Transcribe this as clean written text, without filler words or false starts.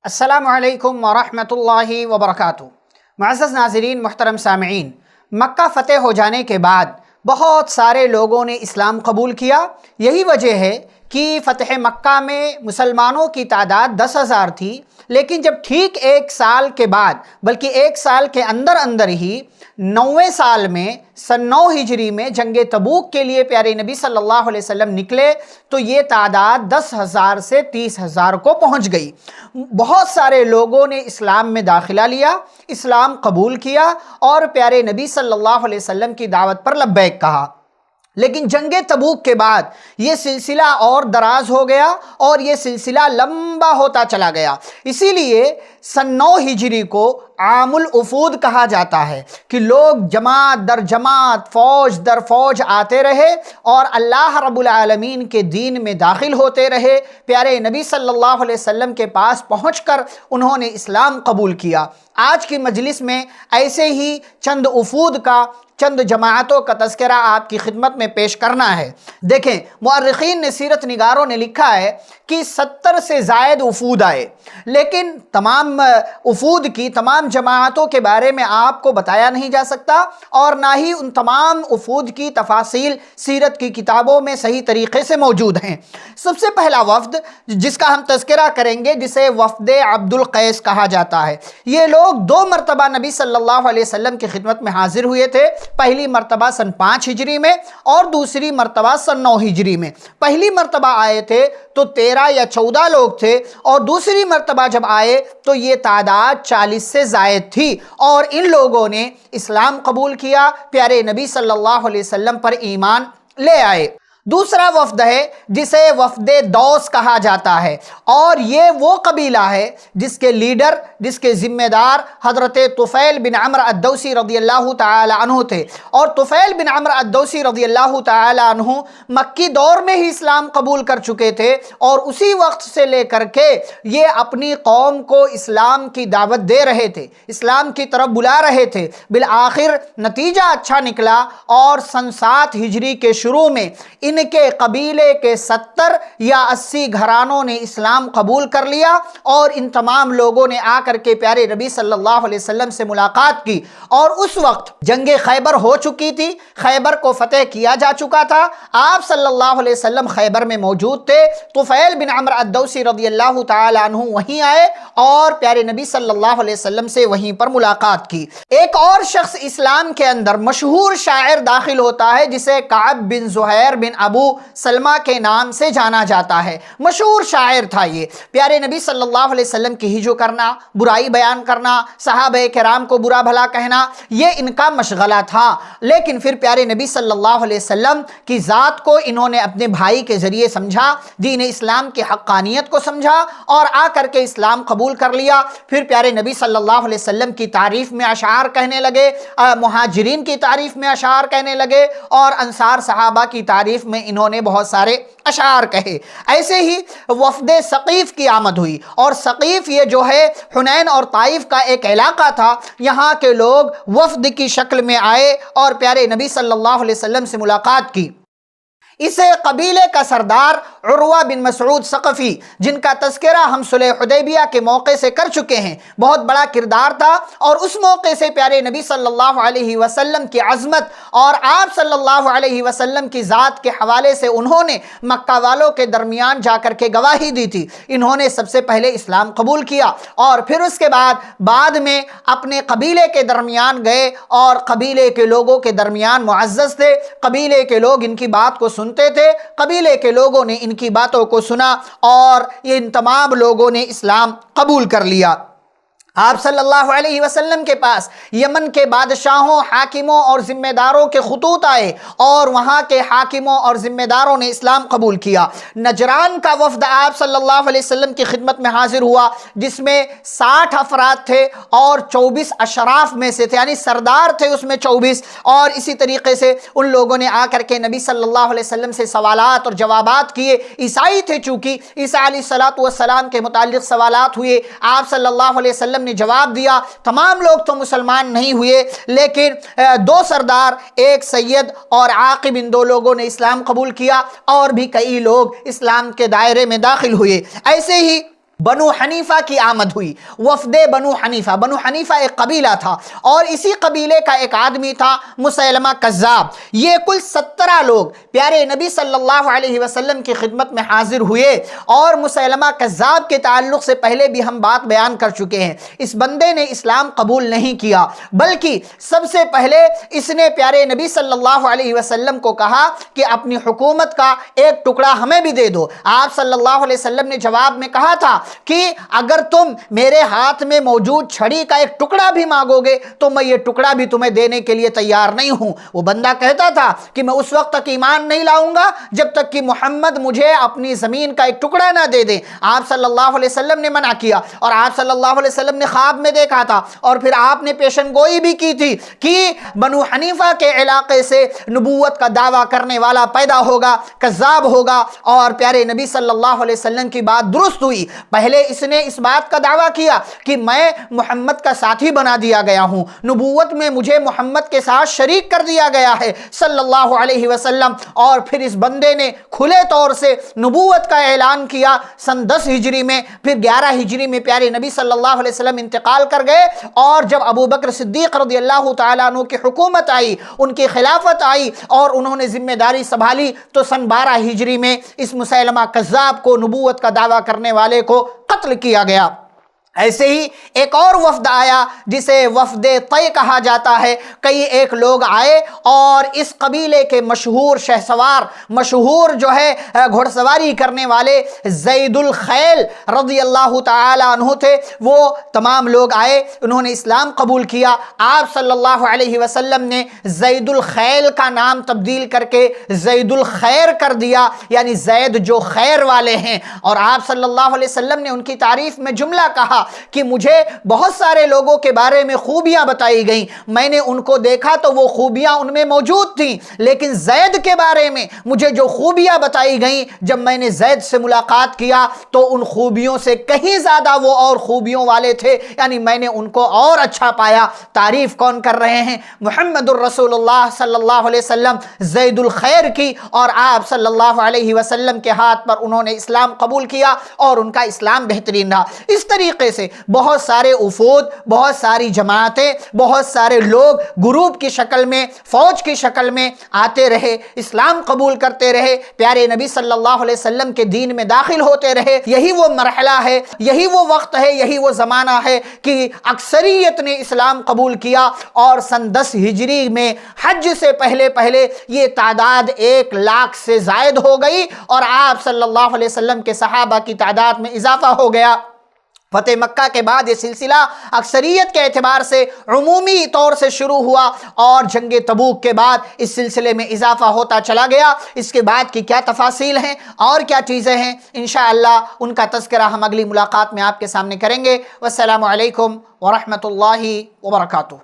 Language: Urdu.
السلام علیکم ورحمۃ اللہ وبرکاتہ۔ معزز ناظرین، محترم سامعین، مکہ فتح ہو جانے کے بعد بہت سارے لوگوں نے اسلام قبول کیا۔ یہی وجہ ہے کہ فتح مکہ میں مسلمانوں کی تعداد 10,000 تھی، لیکن جب ٹھیک ایک سال کے بعد، بلکہ ایک سال کے اندر ہی 9ویں سال میں سن 9 ہجری میں جنگ تبوک کے لیے پیارے نبی صلی اللہ علیہ وسلم نکلے تو یہ تعداد 10,000 سے 30,000 کو پہنچ گئی۔ بہت سارے لوگوں نے اسلام میں داخلہ لیا، اسلام قبول کیا اور پیارے نبی صلی اللہ علیہ وسلم کی دعوت پر لبیک کہا۔ لیکن جنگ تبوک کے بعد یہ سلسلہ اور دراز ہو گیا اور یہ سلسلہ لمبا ہوتا چلا گیا۔ اسی لیے سن 9 ہجری کو عام الوفود کہا جاتا ہے کہ لوگ جماعت در جماعت، فوج در فوج آتے رہے اور اللہ رب العالمین کے دین میں داخل ہوتے رہے۔ پیارے نبی صلی اللہ علیہ وسلم کے پاس پہنچ کر انہوں نے اسلام قبول کیا۔ آج کی مجلس میں ایسے ہی چند وفود کا، چند جماعتوں کا تذکرہ آپ کی خدمت میں پیش کرنا ہے۔ دیکھیں، مورخین نے، سیرت نگاروں نے لکھا ہے کہ 70 سے زائد وفود آئے، لیکن تمام وفود کی، تمام جماعتوں کے بارے میں آپ کو بتایا نہیں جا سکتا اور نہ ہی ان تمام وفود کی تفاصیل سیرت کی کتابوں میں صحیح طریقے سے موجود ہیں۔ سب سے پہلا وفد جس کا ہم تذکرہ کریں گے، جسے وفد عبد القیس کہا جاتا ہے، یہ لوگ 2 مرتبہ نبی صلی اللہ علیہ وسلم کی خدمت میں حاضر ہوئے تھے۔ پہلی مرتبہ سن 5 ہجری میں اور دوسری مرتبہ سن 9 ہجری میں۔ پہلی مرتبہ آئے تھے تو 13 یا 14 لوگ تھے اور دوسری مرتبہ جب آئے تو یہ تعداد 40 سے زائد تھی اور ان لوگوں نے اسلام قبول کیا، پیارے نبی صلی اللہ علیہ وسلم پر ایمان لے آئے۔ دوسرا وفد ہے جسے وفد دوس کہا جاتا ہے اور یہ وہ قبیلہ ہے جس کے لیڈر، جس کے ذمہ دار حضرت طفیل بن عمرو الدوسی رضی اللہ تعالی عنہ تھے، اور طفیل بن عمرو الدوسی رضی اللہ تعالی عنہ مکی دور میں ہی اسلام قبول کر چکے تھے اور اسی وقت سے لے کر کے یہ اپنی قوم کو اسلام کی دعوت دے رہے تھے، اسلام کی طرف بلا رہے تھے۔ بالآخر نتیجہ اچھا نکلا اور سن 7 ہجری کے شروع میں ان کے قبیلے کے 70 یا 80 گھرانوں نے اسلام قبول کر لیا اور ان تمام لوگوں نے آ کر کے پیارے نبی صلی اللہ علیہ وسلم سے ملاقات کی اور اس وقت جنگ خیبر ہو چکی تھی، خیبر کو فتح کیا جا چکا تھا۔ آپ صلی اللہ علیہ وسلم خیبر میں موجود تھے۔ طفیل بن عمرو الدوسی رضی اللہ تعالی عنہ وہیں آئے اور پیارے نبی صلی اللہ علیہ وسلم سے وہیں پر ملاقات کی۔ ایک اور شخص اسلام کے اندر مشہور شاعر داخل ہوتا ہے جسے کعب بن زہیر بن ابو سلمہ کے نام سے جانا جاتا ہے۔ مشہور شاعر تھا یہ۔ پیارے نبی صلی اللہ علیہ وسلم کی ہجو کرنا، برائی بیان کرنا، صحابہ کرام کو برا بھلا کہنا، یہ ان کا مشغلہ تھا۔ لیکن پھر پیارے نبی صلی اللہ علیہ وسلم کی ذات کو انہوں نے اپنے بھائی کے ذریعے سمجھا، دین اسلام کی حقانیت کو سمجھا اور آ کر کے اسلام قبول کر لیا۔ پھر پیارے نبی صلی اللہ علیہ وسلم کی تعریف میں اشعار کہنے لگے، مہاجرین کی تعریف میں اشعار کہنے لگے اور انصار صحابہ کی تعریف میں انہوں نے بہت سارے اشعار کہے۔ ایسے ہی وفد ثقیف کی آمد ہوئی اور ثقیف یہ جو ہے حنین اور طائف کا ایک علاقہ تھا، یہاں کے لوگ وفد کی شکل میں آئے اور پیارے نبی صلی اللہ علیہ وسلم سے ملاقات کی۔ اسے قبیلے کا سردار عروہ بن مسعود ثقفی، جن کا تذکرہ ہم صلح حدیبیہ کے موقع سے کر چکے ہیں، بہت بڑا کردار تھا اور اس موقع سے پیارے نبی صلی اللہ علیہ وسلم کی عظمت اور آپ صلی اللہ علیہ وسلم کی ذات کے حوالے سے انہوں نے مکہ والوں کے درمیان جا کر کے گواہی دی تھی۔ انہوں نے سب سے پہلے اسلام قبول کیا اور پھر اس کے بعد میں اپنے قبیلے کے درمیان گئے اور قبیلے کے لوگوں کے درمیان معزز تھے۔ قبیلے کے لوگ ان کی بات کو سنتے تھے، قبیلے کے لوگوں نے ان کی باتوں کو سنا اور ان تمام لوگوں نے اسلام قبول کر لیا۔ آپ صلی اللہ علیہ وسلم کے پاس یمن کے بادشاہوں، حاکموں اور ذمہ داروں کے خطوط آئے اور وہاں کے حاکموں اور ذمہ داروں نے اسلام قبول کیا۔ نجران کا وفد آپ صلی اللہ علیہ وسلم کی خدمت میں حاضر ہوا، جس میں 60 افراد تھے اور 24 اشراف میں سے تھے، یعنی سردار تھے اس میں 24، اور اسی طریقے سے ان لوگوں نے آ کر کے نبی صلی اللہ علیہ وسلم سے سوالات اور جوابات کیے۔ عیسائی تھے، چونکہ عیسیٰ علیہ السلام کے متعلق سوالات ہوئے، آپ صلی اللہ علیہ وسلم نے جواب دیا۔ تمام لوگ تو مسلمان نہیں ہوئے، لیکن 2 سردار، ایک سید اور عاقب، ان 2 لوگوں نے اسلام قبول کیا اور بھی کئی لوگ اسلام کے دائرے میں داخل ہوئے۔ ایسے ہی بنو حنیفہ کی آمد ہوئی، وفد بنو حنیفہ ایک قبیلہ تھا، اور اسی قبیلے کا ایک آدمی تھا مسیلمہ کذاب۔ یہ کل 17 لوگ پیارے نبی صلی اللہ علیہ وسلم کی خدمت میں حاضر ہوئے، اور مسیلمہ کذاب کے تعلق سے پہلے بھی ہم بات بیان کر چکے ہیں۔ اس بندے نے اسلام قبول نہیں کیا، بلکہ سب سے پہلے اس نے پیارے نبی صلی اللہ علیہ وسلم کو کہا کہ اپنی حکومت کا ایک ٹکڑا ہمیں بھی دے دو۔ آپ صلی اللہ علیہ وسلم نے جواب میں کہا تھا کہ اگر تم میرے ہاتھ میں موجود چھڑی کا ایک ٹکڑا بھی مانگو گے تو میں یہ ٹکڑا بھی تمہیں دینے کے لیے تیار نہیں ہوں۔ وہ بندہ کہتا تھا کہ میں اس وقت تک ایمان نہیں لاؤں گا جب تک کہ محمد مجھے اپنی زمین کا ایک ٹکڑا نہ دے دے۔ آپ صلی اللہ علیہ وسلم نے منع کیا، اور آپ صلی اللہ علیہ وسلم نے خواب میں دیکھا تھا، اور پھر آپ نے پیشن گوئی بھی کی تھی کہ بنو حنیفہ کے علاقے سے نبوت کا دعویٰ کرنے والا پیدا ہوگا، کذاب ہوگا، اور پیارے نبی صلی اللہ علیہ وسلم کی بات درست ہوئی۔ پہلے اس نے اس بات کا دعویٰ کیا کہ میں محمد کا ساتھی بنا دیا گیا ہوں، نبوت میں مجھے محمد کے ساتھ شریک کر دیا گیا ہے صلی اللہ علیہ وسلم، اور پھر اس بندے نے کھلے طور سے نبوت کا اعلان کیا سن 10 ہجری میں۔ پھر 11 ہجری میں پیارے نبی صلی اللہ علیہ وسلم انتقال کر گئے، اور جب ابو بکر صدیق رضی اللہ تعالیٰ عنہ کی حکومت آئی، ان کی خلافت آئی، اور انہوں نے ذمہ داری سنبھالی، تو سن 12 ہجری میں اس مسیلمہ کذاب کو، نبوت کا دعویٰ کرنے والے کو قتل کیا گیا۔ ایسے ہی ایک اور وفد آیا جسے وفد طے کہا جاتا ہے۔ کئی ایک لوگ آئے، اور اس قبیلے کے مشہور شہسوار، مشہور جو ہے گھڑ سواری کرنے والے زید الخیل رضی اللہ تعالی عنہ تھے، وہ تمام لوگ آئے، انہوں نے اسلام قبول کیا۔ آپ صلی اللہ علیہ وسلم نے زید الخیل کا نام تبدیل کر کے زید الخیر کر دیا، یعنی زید جو خیر والے ہیں، اور آپ صلی اللہ علیہ وسلم نے ان کی تعریف میں جملہ کہا کہ مجھے بہت سارے لوگوں کے بارے میں خوبیاں بتائی گئیں، میں نے ان کو دیکھا تو وہ خوبیاں ان میں موجود تھیں، لیکن زید کے بارے میں مجھے جو خوبیاں بتائی گئیں، جب میں نے زید سے ملاقات کیا تو ان خوبیوں سے کہیں زیادہ وہ اور خوبیوں والے تھے، یعنی میں نے ان کو اور اچھا پایا۔ تعریف کون کر رہے ہیں؟ محمد الرسول اللہ صلی اللہ علیہ وسلم زید الخیر کی، اور آپ صلی اللہ علیہ وسلم کے ہاتھ پر انہوں نے اسلام قبول کیا، اور ان کا اسلام بہترین رہا۔ اس طریقے سے بہت سارے وفود، بہت ساری جماعتیں، بہت سارے لوگ گروپ کی شکل میں، فوج کی شکل میں آتے رہے، اسلام قبول کرتے رہے، پیارے نبی صلی اللہ علیہ وسلم کے دین میں داخل ہوتے رہے۔ یہی وہ مرحلہ ہے، یہی وہ وقت ہے، یہی وہ زمانہ ہے کہ اکثریت نے اسلام قبول کیا، اور سن 10 ہجری میں حج سے پہلے یہ تعداد 1 لاکھ سے زائد ہو گئی، اور آپ صلی اللہ علیہ وسلم کے صحابہ کی تعداد میں اضافہ ہو گیا۔ فتح مکہ کے بعد یہ سلسلہ اکثریت کے اعتبار سے عمومی طور سے شروع ہوا، اور جنگ تبوک کے بعد اس سلسلے میں اضافہ ہوتا چلا گیا۔ اس کے بعد کی کیا تفاصیل ہیں اور کیا چیزیں ہیں، انشاءاللہ ان کا تذکرہ ہم اگلی ملاقات میں آپ کے سامنے کریں گے۔ والسلام علیکم ورحمۃ اللہ وبرکاتہ۔